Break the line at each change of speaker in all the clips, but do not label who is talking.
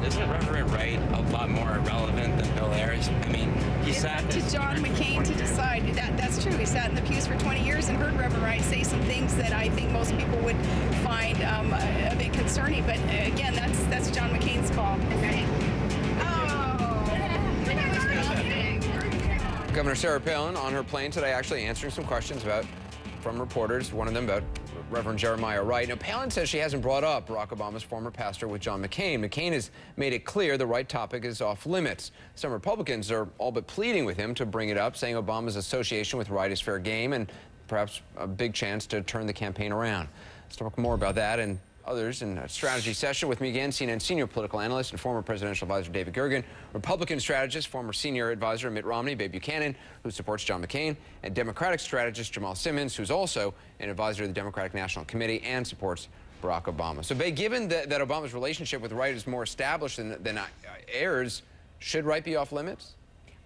Isn't Reverend Wright a lot more irrelevant than Bill Ayers? I mean, he sat
to John McCain to decide. That's true. He sat in the pews for 20 years and heard Reverend Wright say some things that I think most people would find a bit concerning. But again, that's John McCain's call.
Governor Sarah Palin on her plane today actually answering some questions from reporters, one of them about Reverend Jeremiah Wright. Now, Palin says she hasn't brought up Barack Obama's former pastor with John McCain. McCain has made it clear the Wright topic is off limits. Some Republicans are all but pleading with him to bring it up, saying Obama's association with Wright is fair game and perhaps a big chance to turn the campaign around. Let's talk more about that and others in a strategy session. With me again, CNN senior political analyst and former presidential advisor David Gergen, Republican strategist, former senior advisor Mitt Romney, Babe Buchanan, who supports John McCain, and Democratic strategist Jamal Simmons, who's also an advisor to the Democratic National Committee and supports Barack Obama. So, Babe, given that Obama's relationship with Wright is more established than Ayers, should Wright be off limits?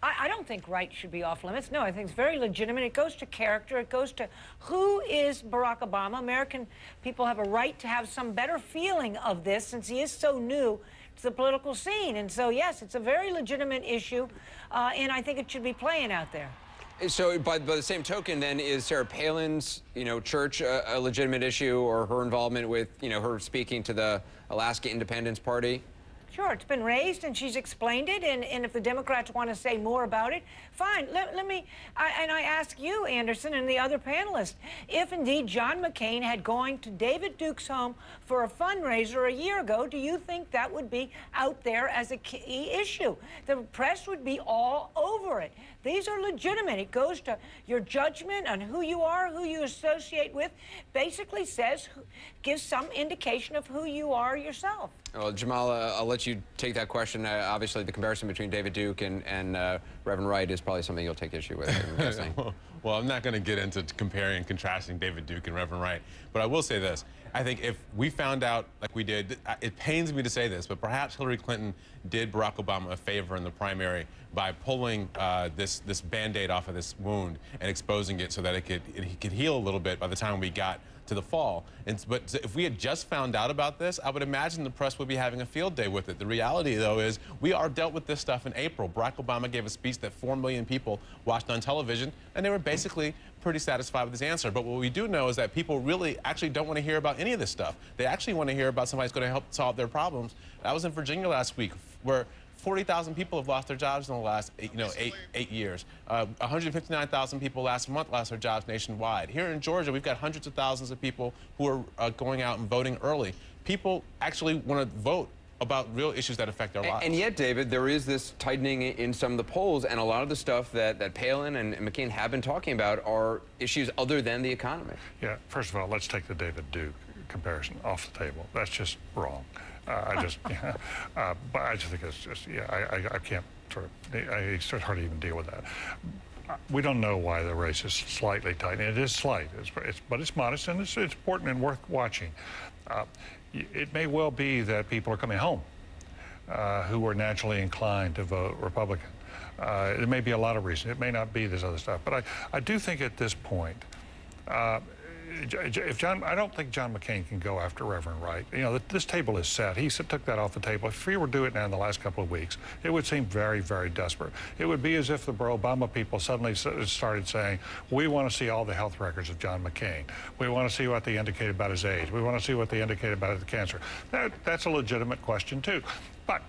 I don't think Wright should be off limits. No, I think it's very legitimate. It goes to character. It goes to who is Barack Obama. American people have a right to have some better feeling of this since he is so new to the political scene. And so, yes, it's a very legitimate issue, and I think it should be playing out there.
So, by the same token, then, is Sarah Palin's, church a legitimate issue, or her involvement with, her speaking to the Alaska Independence Party?
Sure, it's been raised, and she's explained it, and if the Democrats want to say more about it, fine. I ask you, Anderson, and the other panelists, if indeed John McCain had gone to David Duke's home for a fundraiser a year ago, do you think that would be out there as a key issue? The press would be all over it. These are legitimate. It goes to your judgment on who you are, who you associate with, basically gives some indication of who you are yourself.
Well, Jamal, I'll let you take that question. Obviously, the comparison between David Duke and Reverend Wright is probably something you'll take issue with.
Well, I'm not going to get into comparing and contrasting David Duke and Reverend Wright, but I will say this. I think if we found out, like we did, it pains me to say this, but perhaps Hillary Clinton did Barack Obama a favor in the primary by pulling this Band-Aid off of this wound and exposing it so that it could heal a little bit by the time we got to the fall. But if we had just found out about this, I would imagine the press would be having a field day with it. The reality, though, is we are dealt with this stuff in April. Barack Obama gave a speech that 4 million people watched on television, and they were basically pretty satisfied with his answer. But what we do know is that people really actually don't want to hear about any of this stuff. They actually want to hear about somebody who's going to help solve their problems. I was in Virginia last week, where 40,000 people have lost their jobs in the last eight years. 159,000 people last month lost their jobs nationwide. Here in Georgia, we've got hundreds of thousands of people who are going out and voting early. People actually want to vote about real issues that affect their lives.
And yet, David, there is this tightening in some of the polls, and a lot of the stuff that Palin and McCain have been talking about are issues other than the economy.
Yeah, first of all, let's take the David Duke comparison off the table. That's just wrong. But I just think it's just, I can't it's hard to even deal with that. We don't know why the race is slightly tight. It is slight, but it's modest, and it's important and worth watching. It may well be that people are coming home who are naturally inclined to vote Republican. There may be a lot of reasons. It may not be this other stuff. But I do think at this point, I don't think John McCain can go after Reverend Wright. This table is set. He took that off the table. If he were to do it now in the last couple of weeks, it would seem very, very desperate. It would be as if the pro-Obama people suddenly started saying, we want to see all the health records of John McCain. We want to see what they indicated about his age. We want to see what they indicated about the cancer. That's a legitimate question, too. But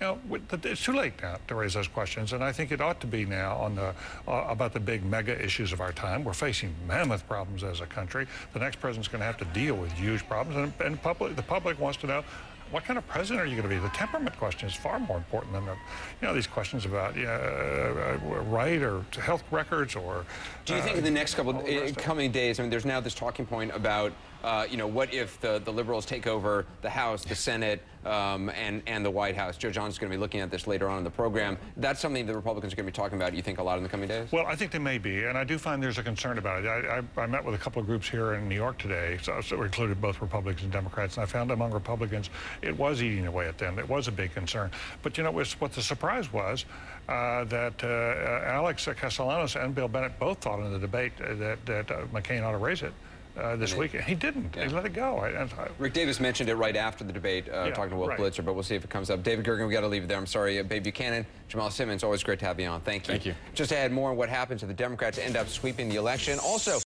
it's too late now to raise those questions, and I think it ought to be now on about the big mega issues of our time. We're facing mammoth problems as a country. The next president's going to have to deal with huge problems, and the public wants to know, what kind of president are you going to be? The temperament question is far more important than these questions about right or health records or.
Do you think in the next coming days? I mean, there's now this talking point about what if the liberals take over the House, the Senate, and the White House? Joe Johnson's going to be looking at this later on in the program. That's something the Republicans are going to be talking about, you think, a lot in the coming days?
Well, I think they may be, and I do find there's a concern about it. I met with a couple of groups here in New York today, so included both Republicans and Democrats, and I found among Republicans it was eating away at them. It was a big concern. But what the surprise was that Alex Castellanos and Bill Bennett both thought in the debate that McCain ought to raise it. this weekend. He didn't. He let it go.
Rick Davis mentioned it right after the debate, talking to Will Blitzer, but we'll see if it comes up. David Gergen, we got to leave it there. I'm sorry. Babe Buchanan, Jamal Simmons, always great to have you on. Thank you.
Thank you.
Just ahead, more on what happens if the Democrats end up sweeping the election. Also,